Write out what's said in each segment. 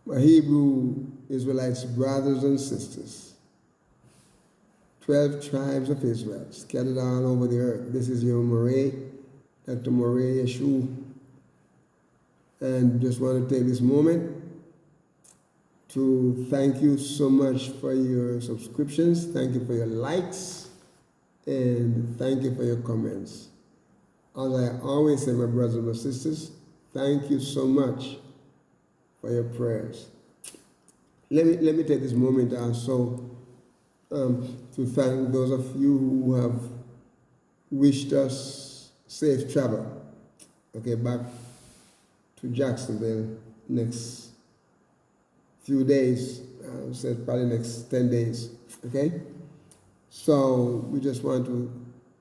My Hebrew Israelites, brothers and sisters, 12 tribes of Israel, scattered all over the earth. This is your Moray, Dr. Moray Yeshu. And just want to take this moment to thank you so much for your subscriptions. Thank you for your likes. And thank you for your comments. As I always say, my brothers and my sisters, thank you so much for your prayers. Let me take this moment also to thank those of you who have wished us safe travel. Okay, back to Jacksonville next few days. I would say probably next 10 days. Okay, so we just want to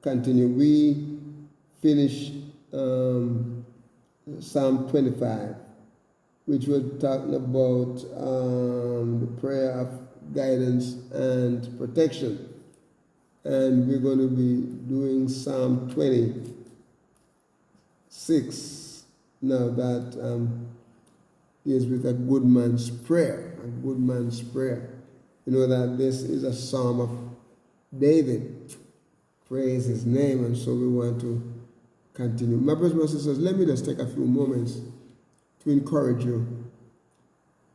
continue. We finished Psalm 25, which was talking about the prayer of guidance and protection. And we're going to be doing Psalm 26 now, that is with a good man's prayer. A good man's prayer. You know that this is a psalm of David. Praise his name, and so we want to continue. My brothers and sisters, let me just take a few moments to encourage you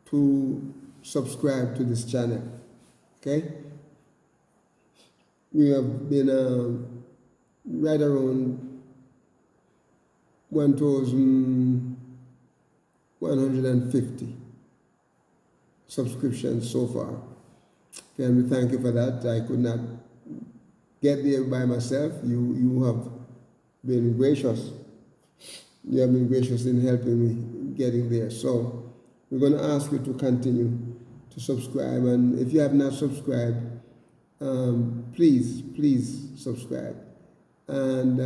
to subscribe to this channel. Okay? We have been right around 1,150 subscriptions so far. Okay, and we thank you for that. I could not get there by myself. You have been gracious. You have been gracious in helping me getting there. So we're going to ask you to continue to subscribe. And if you have not subscribed, please subscribe. And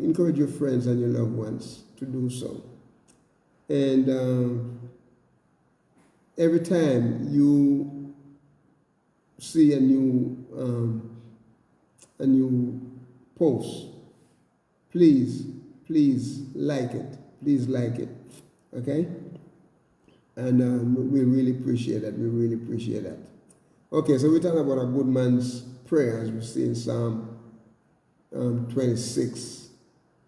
encourage your friends and your loved ones to do so. And every time you see a new post, please like it. Please like it. Okay? And we really appreciate that. We really appreciate that. Okay, so we're talking about a good man's prayer, as we see in Psalm 26,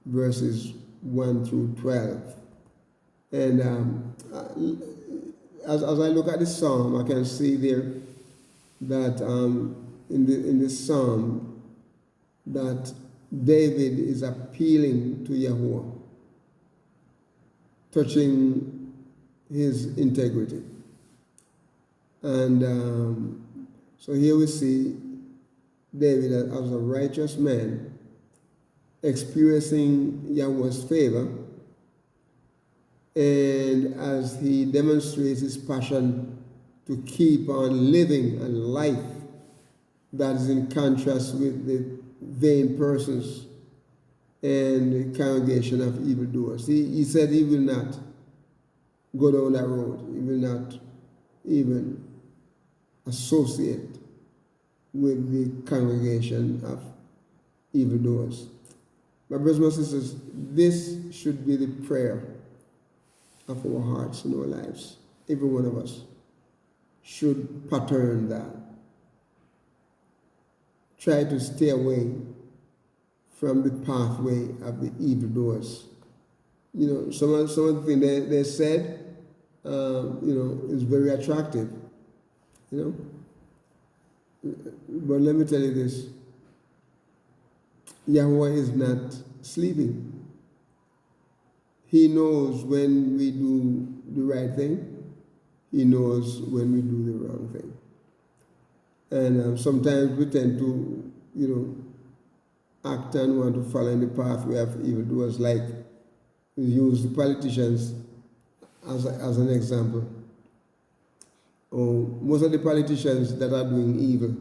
verses 1 through 12. And as I look at this psalm, I can see there that in this psalm that David is appealing to YAHUAH, touching his integrity. And so here we see David as a righteous man experiencing YAHUAH's favor, and as he demonstrates his passion to keep on living a life that is in contrast with the vain persons and the congregation of evildoers. He said he will not go down that road. He will not even associate with the congregation of evildoers. My brothers and sisters, this should be the prayer of our hearts and our lives. Every one of us should pattern that. Try to stay away from the pathway of the evildoers. You know, some of the things they said, is very attractive. But let me tell you this. YAHUAH is not sleeping. He knows when we do the right thing. He knows when we do the wrong thing. And sometimes we tend to, act and want to follow in the pathway of evildoers, like we use the politicians as an example. Most of the politicians that are doing evil,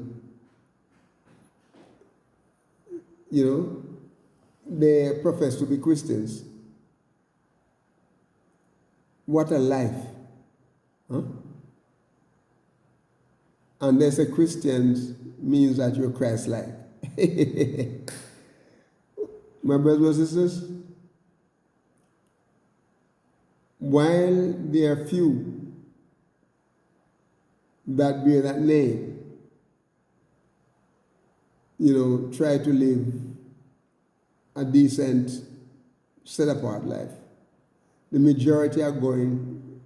they profess to be Christians. What a life. Huh? And they say Christians means that you're Christ-like. My brothers and sisters, while there are few that bear that name, try to live a decent, set-apart life. The majority are going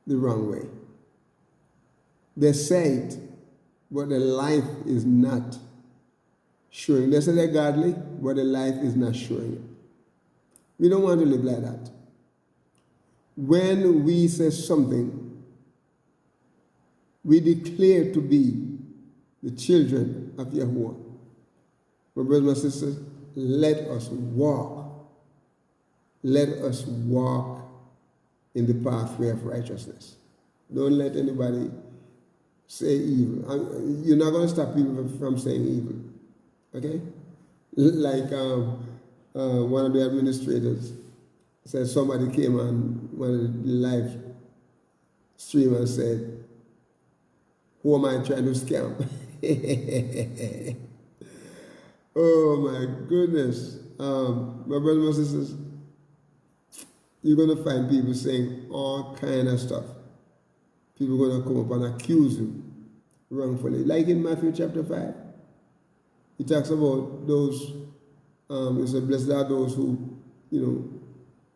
the wrong way. They say it, but the life is not showing. They say they're godly, but the life is not showing it. We don't want to live like that. When we say something, we declare to be the children of YAHUAH. My brothers and sisters, let us walk. Let us walk in the pathway of righteousness. Don't let anybody say evil. You're not going to stop people from saying evil. Okay? Like one of the administrators said, somebody came on one of the live stream and said, who am I trying to scam? Oh my goodness. My brothers and sisters, you're going to find people saying all kind of stuff. People are going to come up and accuse you wrongfully. Like in Matthew chapter 5. He talks about those, he said, blessed are those who,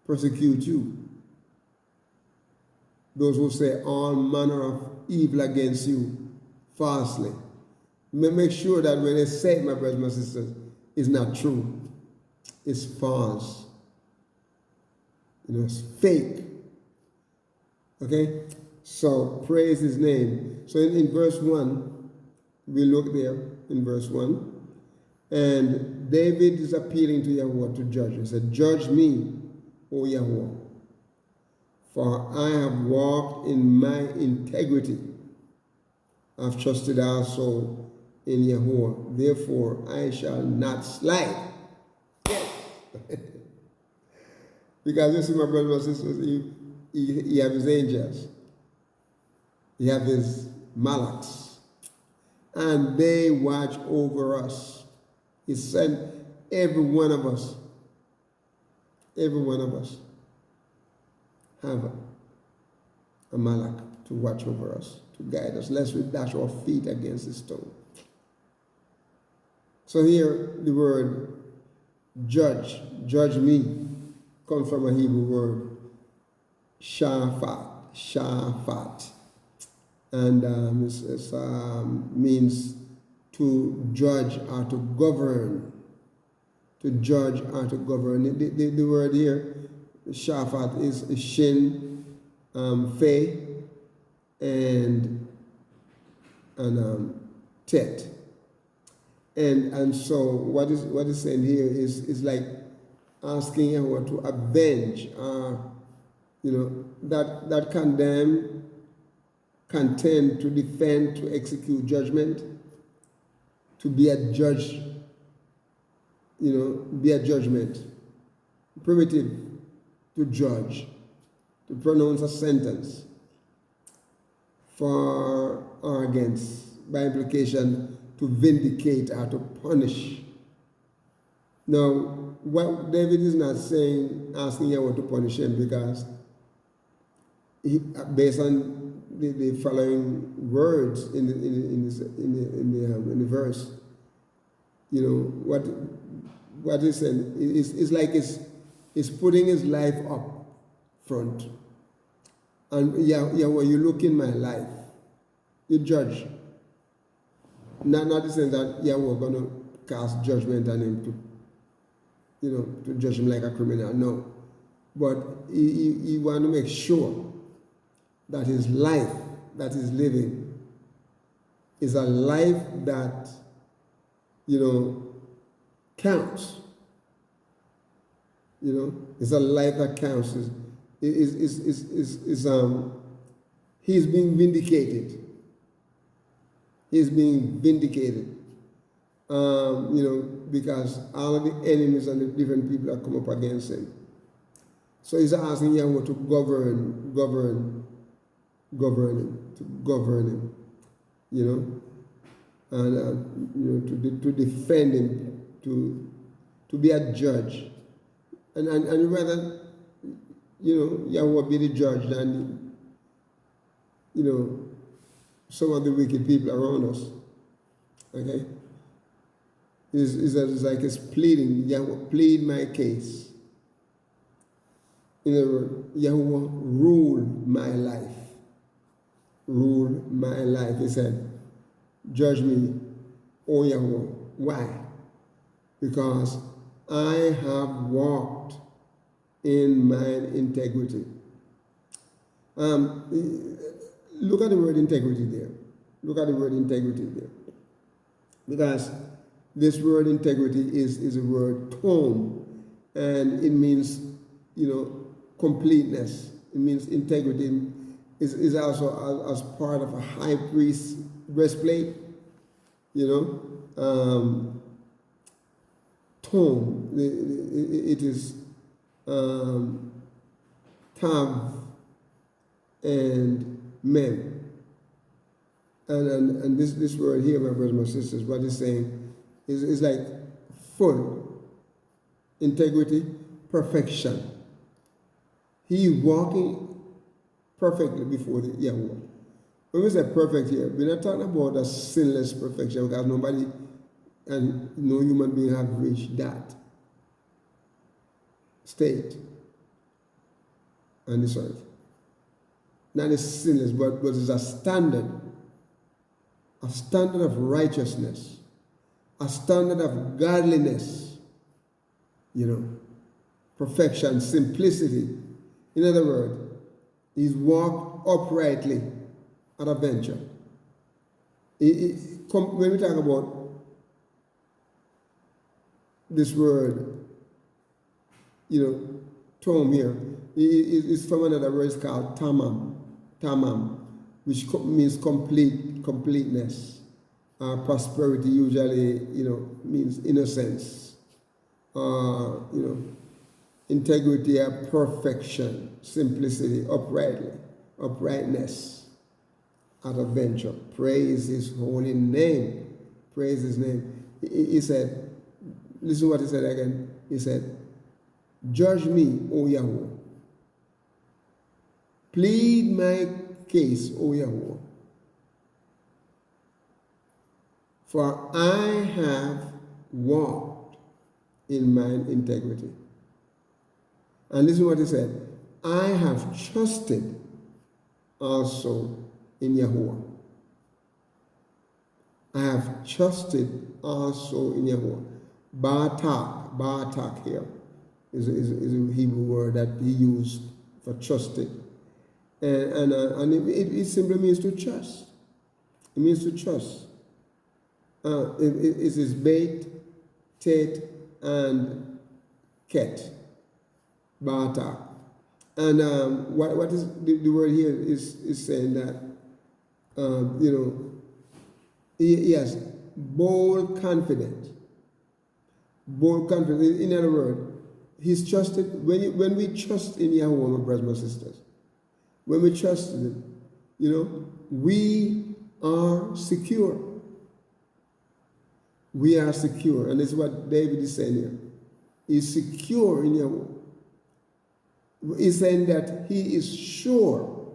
persecute you. Those who say all manner of evil against you falsely. Make sure that when they say it, my brothers and sisters, it's not true. It's false. It's fake. Okay? So, praise his name. So, in verse 1, we look there in verse 1. And David is appealing to YAHUAH to judge. He said, judge me, O YAHUAH, for I have walked in my integrity. I've trusted also in YAHUAH. Therefore, I shall not slide. Yes. Because you see, my brothers and sisters, he have his angels. He have his malaks. And they watch over us. He sent every one of us have a malak to watch over us, to guide us, lest we dash our feet against the stone. So here the word judge me, comes from a Hebrew word shafat, and it means to judge or to govern. To judge or to govern. The word here, shafat, is shin, fe, and tet. And so what is saying here is like asking YAHUAH to avenge, that condemn, contend, to defend, to execute judgment, to be a judge, be a judgment, primitive, to judge, to pronounce a sentence, for or against, by implication, to vindicate or to punish. Now, what David is not saying, asking YAHUAH to punish him, because based on the following words in the verse, what he's saying is like it's putting his life up front. And YAHUAH, you look in my life, you judge. Not the sense that YAHUAH going to cast judgment on him to judge him like a criminal. No. But he want to make sure that his life that he's living is a life that, counts. It's a life that counts. He's being vindicated. He's being vindicated. Because all of the enemies and the different people that come up against him. So he's asking YAHUAH to govern him, and to defend him, to be a judge, and rather, YAHUAH be the judge than some of the wicked people around us. Okay? It's like it's pleading, Yahuwah, plead my case. In other words, Yahuwah, rule my life. Rule my life. He said, judge me, O Yahuwah. Why? Because I have walked in mine integrity. Look at the word integrity there. Look at the word integrity there. Because this word integrity is a word tome, and it means, completeness. It means integrity is also as part of a high priest breastplate, tome. It is tav and mem. And this word here, my brothers and my sisters, what it's saying is like full integrity, perfection. He walking perfectly before the Yahuwah. When we say perfect here, we're not talking about a sinless perfection, because nobody and no human being have reached that state on this earth. Not a sinless, but it's a standard of righteousness, a standard of godliness, perfection, simplicity. In other words, he's walked uprightly at a venture. When we talk about this word, tome here, it's from another word. It's called tamam, which means completeness. Prosperity usually, means innocence. Integrity, perfection, simplicity, uprightness, at a venture. Praise his holy name. Praise his name. He said, listen what he said again. He said, judge me, O Yahuwah. Plead my case, O Yahuwah. For I have walked in mine integrity. And listen what he said. I have trusted also in Yahuwah. I have trusted also in Yahuwah. Batak here is a Hebrew word that he used for trusting. And it simply means to trust. It means to trust. It is bait, tet, and ket. Bata. And what is the word here is saying that, yes, bold confidence. Bold confidence. In other words, he's trusted. When we trust in Yahuwah, my brothers and sisters, when we trust in him, we are secure. We are secure. And this is what David is saying here. He's secure in Yahuwah. He's saying that he is sure.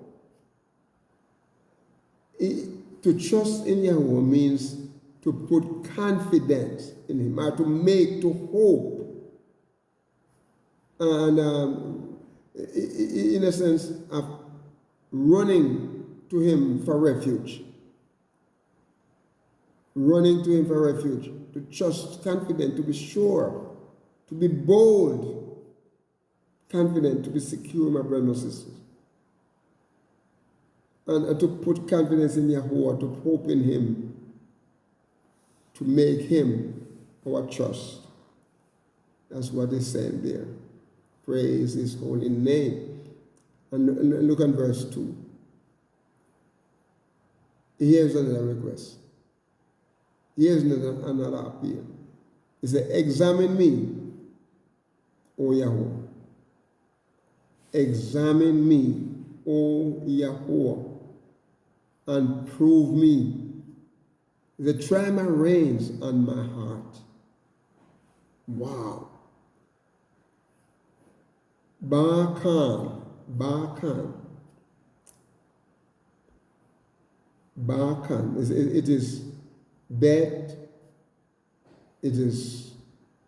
To trust in Yahuwah means to put confidence in him, or to hope. And in a sense of running to him for refuge. Running to him for refuge. To trust, confident, to be sure, to be bold. Confident, to be secure, my brothers and sisters. And to put confidence in Yahuwah, to hope in him, to make him our trust. That's what he's saying there. Praise his holy name. And look at verse 2. Here's another request. Here's another appeal. He said, examine me, O Yahuwah. Examine me, O Yahuwah, and prove me. The try my reins on my heart. Wow. Bakan. Barkan. It is Bet, it is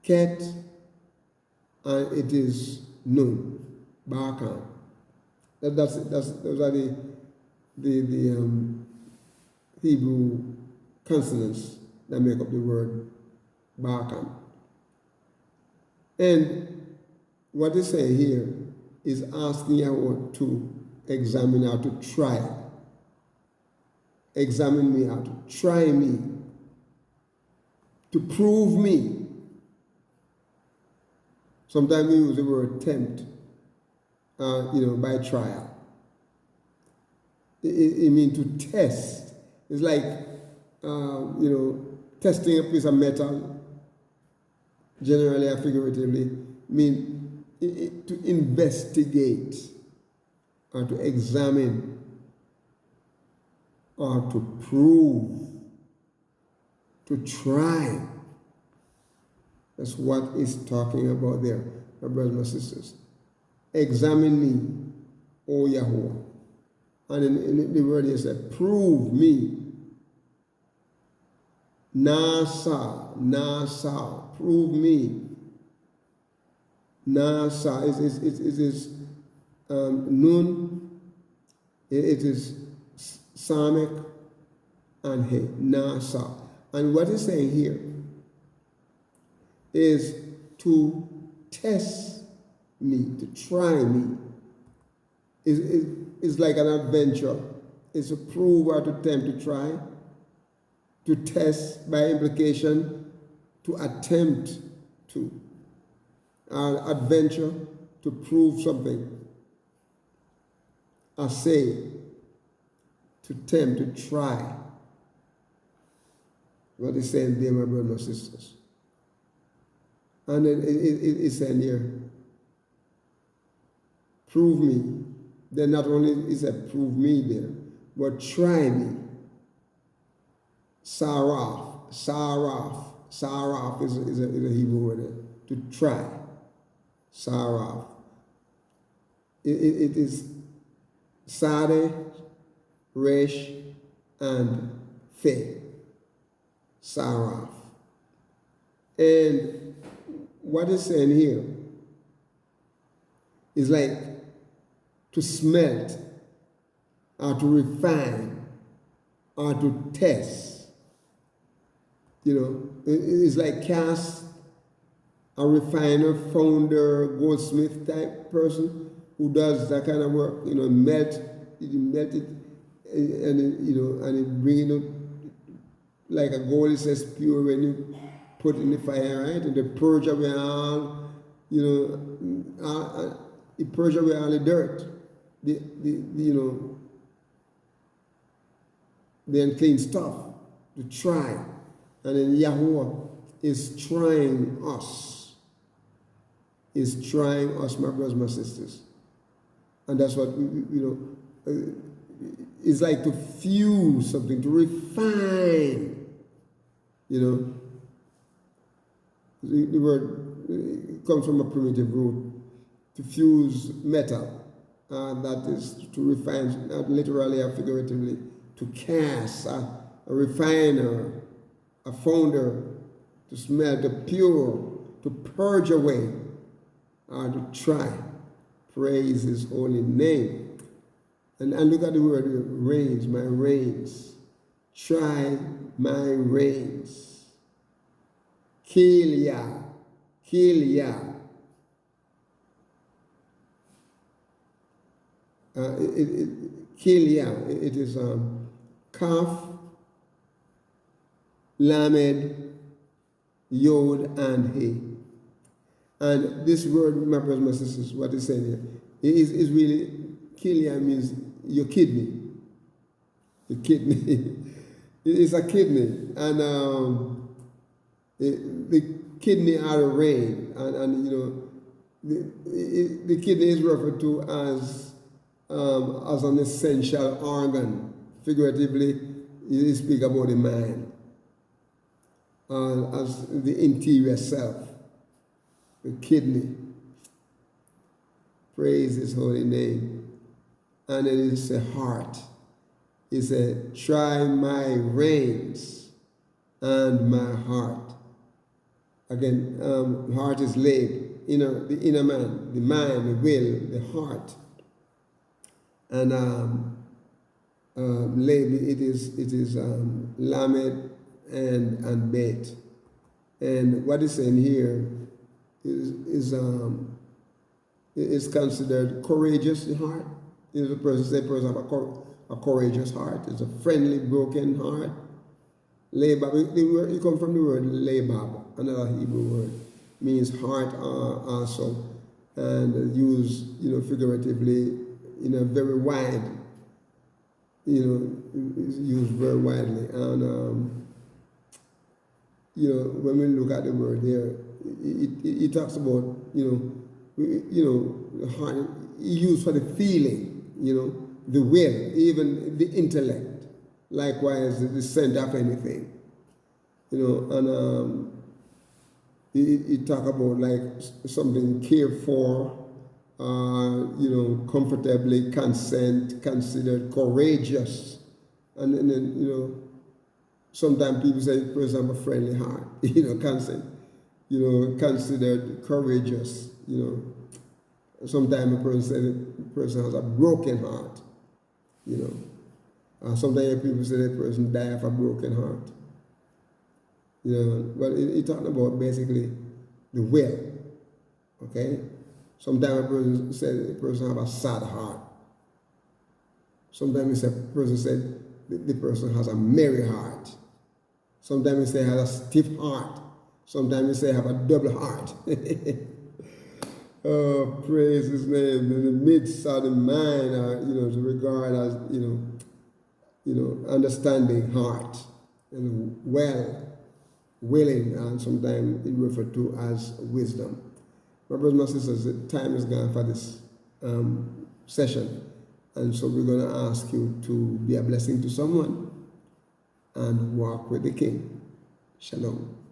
Ket, and it is Nun. Barkan. Those are the Hebrew consonants that make up the word Barkan. And what it's saying here is asking Yahweh to examine how to try. Examine me, how to try me, to prove me. Sometimes we use the word tempt, by trial. It means to test. It's like, testing a piece of metal, generally or figuratively, mean to investigate or to examine or to prove, to try. That's what it's talking about there, my brothers and sisters. Examine me, O YAHUAH. And in the word he said, prove me. Nasa, prove me. Nasa, it is Nun, it is Samek, and He, Nasa. And what he's saying here is to test me, to try me. It's like an adventure. It's a prove or to attempt to try, to test by implication, to attempt to. Adventure, to prove something. Assay, to attempt, to try. What he's saying there, my brothers and sisters. And then it's saying here, prove me. Then not only is it prove me there, but try me. Saraf is a Hebrew word, to try. Saraf. It is Sade, Resh, and Fe. Saraf. And what it's saying here is like to smelt, or to refine, or to test. It's like cast, a refiner, founder, goldsmith type person who does that kind of work. Melt it, and it bring it like a gold is as pure when you put in the fire, right? And the purge away all, it purge away all the dirt, the unclean stuff, to try. And then YAHUAH is trying us. Is trying us, my brothers, my sisters. And that's what, it's like to fuse something, to refine, The word comes from a primitive root, to fuse metal. That is to refine, not literally or figuratively, to cast, a refiner, a founder, to smelt, to pure, to purge away, or to try. Praise his holy name. And look at the word reins, my reins. Try my reins. Kilia. Kilia. Kilia, it is Kaf, Lamed, Yod, and He. And this word, my brothers and my sisters, what it's saying here, is really, Kilia means your kidney. The kidney. It's a kidney. And the kidney are a rein. And the kidney is referred to as an essential organ. Figuratively, you speak about the mind. As the interior self. The kidney. Praise his holy name. And it is the heart. He said, try my reins and my heart. Again, heart is laid, the inner man, the mind, the will, the heart. And laid, it is lamed and bet. And what is saying here is considered courageous heart. If a person have a courageous heart, it's a friendly, broken heart. Labab, it comes from the word labab, another Hebrew word, means heart also, and used, figuratively in a very wide, it's used very widely. And when we look at the word there, it talks about, the heart used for the feeling, the will, even the intellect. Likewise, the center of anything, and it talk about like something cared for, comfortably, considered courageous, and then sometimes people say the person have a friendly heart, considered courageous, Sometimes a person say the person has a broken heart, sometimes people say that person die of a broken heart. But it's talking about basically the will. Okay? Sometimes a person said the person have a sad heart. Sometimes a person said the person has a merry heart. Sometimes he say has a stiff heart. Sometimes he say have a double heart. Oh, praise his name. In the midst of the mind, to regard as, understanding heart, and willing, and sometimes it referred to as wisdom. My brothers and sisters, the time is gone for this session, and so we're going to ask you to be a blessing to someone and walk with the King. Shalom.